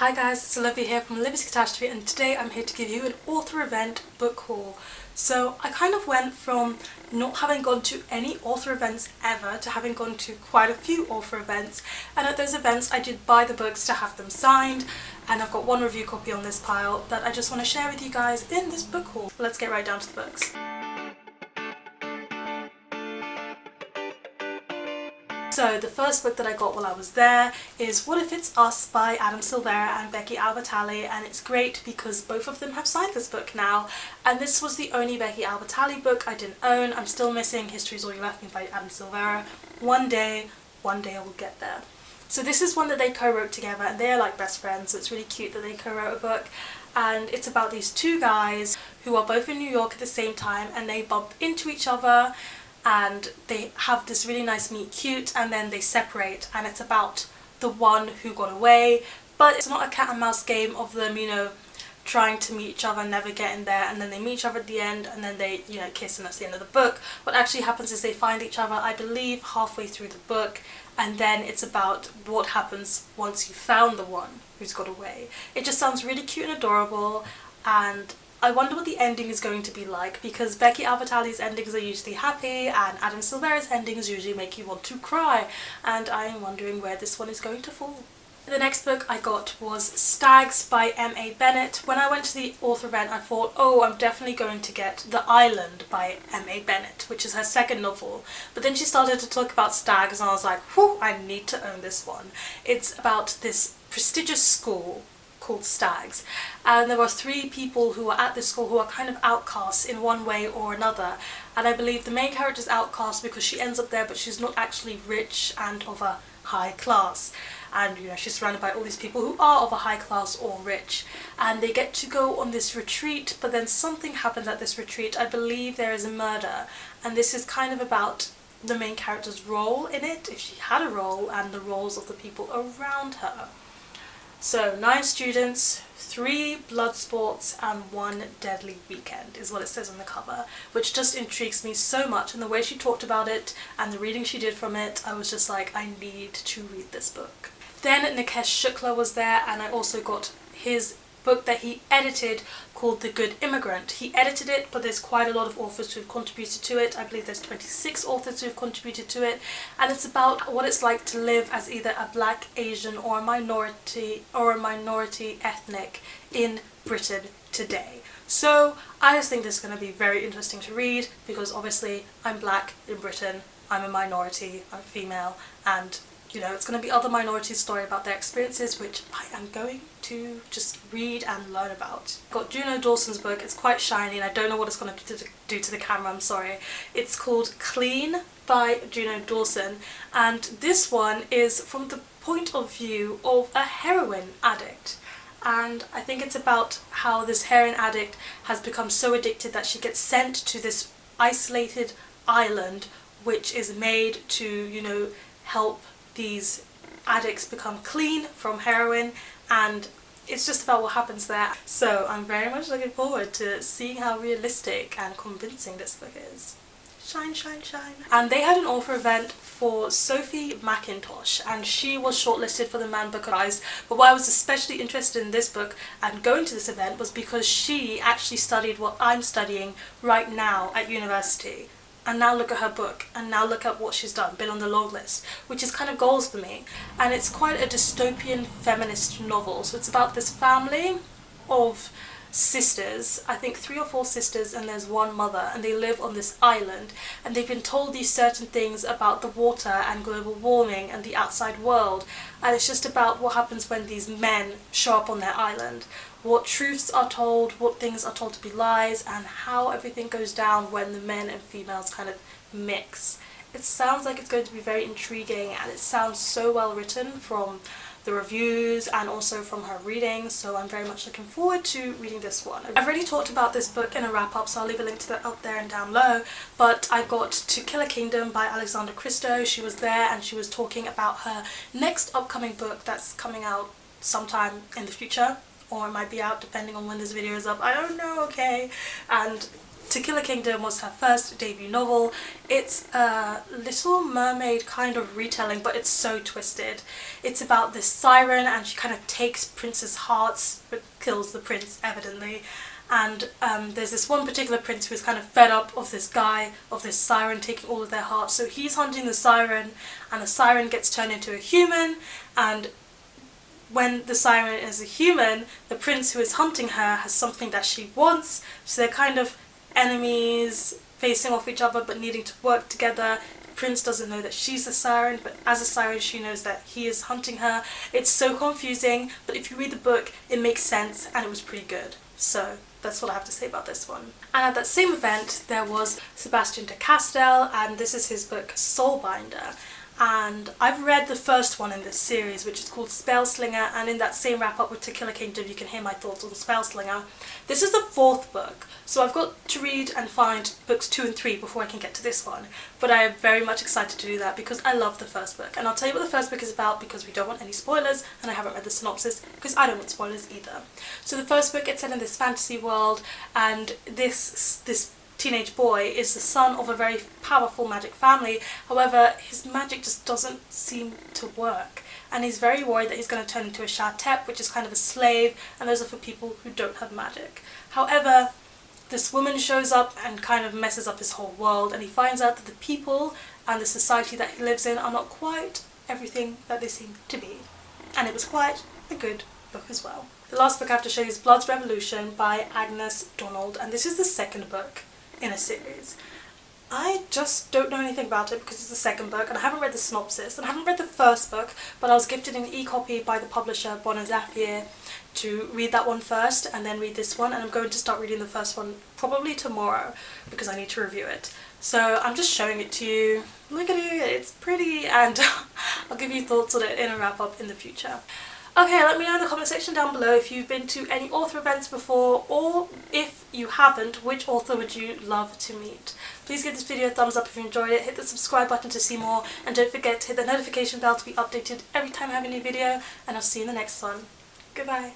Hi guys, it's Olivia here from Olivia's Catastrophe, and today I'm here to give you an author event book haul. So I kind of went from not having gone to any author events ever to having gone to quite a few author events, and at those events I did buy the books to have them signed, and I've got one review copy on this pile that I just want to share with you guys in this book haul. Let's get right down to the books. So the first book that I got while I was there is What If It's Us by Adam Silvera and Becky Albertalli, and it's great because both of them have signed this book now, and this was the only Becky Albertalli book I didn't own. I'm still missing History's All You Left Me by Adam Silvera. One day I will get there. So this is one that they co-wrote together, and they're like best friends, so it's really cute that they co-wrote a book. And it's about these two guys who are both in New York at the same time, and they bump into each other and they have this really nice meet cute, and then they separate, and it's about the one who got away. But it's not a cat and mouse game of them, you know, trying to meet each other, never getting there, and then they meet each other at the end, and then they, you know, kiss, and that's the end of the book. What actually happens is they find each other, I believe, halfway through the book, and then it's about what happens once you found the one who's got away. It just sounds really cute and adorable, and I wonder what the ending is going to be like, because Becky Albertalli's endings are usually happy and Adam Silvera's endings usually make you want to cry, and I am wondering where this one is going to fall. The next book I got was Stags by M.A. Bennett. When I went to the author event I thought, oh, I'm definitely going to get The Island by M.A. Bennett, which is her second novel, but then she started to talk about stags and I was like, whew, I need to own this one. It's about this prestigious school called Stags, and there were three people who are at this school who are kind of outcasts in one way or another, and I believe the main character is outcast because she ends up there but she's not actually rich and of a high class, and you know, she's surrounded by all these people who are of a high class or rich, and they get to go on this retreat, but then something happens at this retreat. I believe there is a murder, and this is kind of about the main character's role in it, if she had a role, and the roles of the people around her. So 9 students, 3 blood sports, and 1 deadly weekend is what it says on the cover, which just intrigues me so much, and the way she talked about it and the reading she did from it, I was just like, I need to read this book. Then Nikesh Shukla was there, and I also got his book that he edited called The Good Immigrant. He edited it, but there's quite a lot of authors who've contributed to it. I believe there's 26 authors who've contributed to it, and it's about what it's like to live as either a black, Asian, or a minority ethnic in Britain today. So I just think this is going to be very interesting to read, because obviously I'm black in Britain, I'm a minority, I'm female, and you know, it's going to be other minorities' story about their experiences, which I am going to just read and learn about. I've got Juno Dawson's book. It's quite shiny and I don't know what it's going to do to the camera, I'm sorry. It's called Clean by Juno Dawson, and this one is from the point of view of a heroin addict. And I think it's about how this heroin addict has become so addicted that she gets sent to this isolated island which is made to, you know, help these addicts become clean from heroin, and it's just about what happens there. So I'm very much looking forward to seeing how realistic and convincing this book is. Shine, shine, shine. And they had an author event for Sophie McIntosh, and she was shortlisted for the Man Booker Prize, but why I was especially interested in this book and going to this event was because she actually studied what I'm studying right now at university. And now look at her book, and now look at what she's done, been on the long list, which is kind of goals for me. And it's quite a dystopian feminist novel, so it's about this family of sisters, I think 3 or 4 sisters, and there's one mother, and they live on this island, and they've been told these certain things about the water and global warming and the outside world, and it's just about what happens when these men show up on their island, what truths are told, what things are told to be lies, and how everything goes down when the men and females kind of mix. It sounds like it's going to be very intriguing, and it sounds so well written from the reviews and also from her reading, so I'm very much looking forward to reading this one. I've already talked about this book in a wrap-up, so I'll leave a link to that up there and down low, but I got To Kill a Kingdom by Alexandra Christo. She was there and she was talking about her next upcoming book that's coming out sometime in the future, or it might be out depending on when this video is up, I don't know, okay? And To Kill a Kingdom was her first debut novel. It's a Little Mermaid kind of retelling, but it's so twisted. It's about this siren, and she kind of takes princes' hearts but kills the prince, evidently. And there's this one particular prince who's kind of fed up of this guy, of this siren taking all of their hearts. So he's hunting the siren, and the siren gets turned into a human, and when the siren is a human, the prince who is hunting her has something that she wants, so they're kind of enemies facing off each other but needing to work together. The prince doesn't know that she's a siren, but as a siren she knows that he is hunting her. It's so confusing, but if you read the book it makes sense, and it was pretty good. So that's what I have to say about this one. And at that same event there was Sebastian de Castell, and this is his book Soulbinder. And I've read the first one in this series, which is called Spellslinger, and in that same wrap up with To Kill a Kingdom you can hear my thoughts on Spellslinger. This is the fourth book, so I've got to read and find books 2 and 3 before I can get to this one, but I am very much excited to do that because I love the first book. And I'll tell you what the first book is about because we don't want any spoilers, and I haven't read the synopsis because I don't want spoilers either. So the first book, it's set in this fantasy world, and this teenage boy is the son of a very powerful magic family. However, his magic just doesn't seem to work, and he's very worried that he's going to turn into a Shatep, which is kind of a slave, and those are for people who don't have magic. However, this woman shows up and kind of messes up his whole world, and he finds out that the people and the society that he lives in are not quite everything that they seem to be. And it was quite a good book as well. The last book I have to show you is Blood's Revolution by Agnes Donald, and this is the second book in a series. I just don't know anything about it because it's the second book, and I haven't read the synopsis, and I haven't read the first book, but I was gifted an e-copy by the publisher Bonner Zapier to read that one first and then read this one, and I'm going to start reading the first one probably tomorrow because I need to review it. So I'm just showing it to you. Look at it, it's pretty, and I'll give you thoughts on it in a wrap up in the future. Okay, let me know in the comment section down below if you've been to any author events before, or if you haven't, which author would you love to meet? Please give this video a thumbs up if you enjoyed it, hit the subscribe button to see more, and don't forget to hit the notification bell to be updated every time I have a new video, and I'll see you in the next one. Goodbye.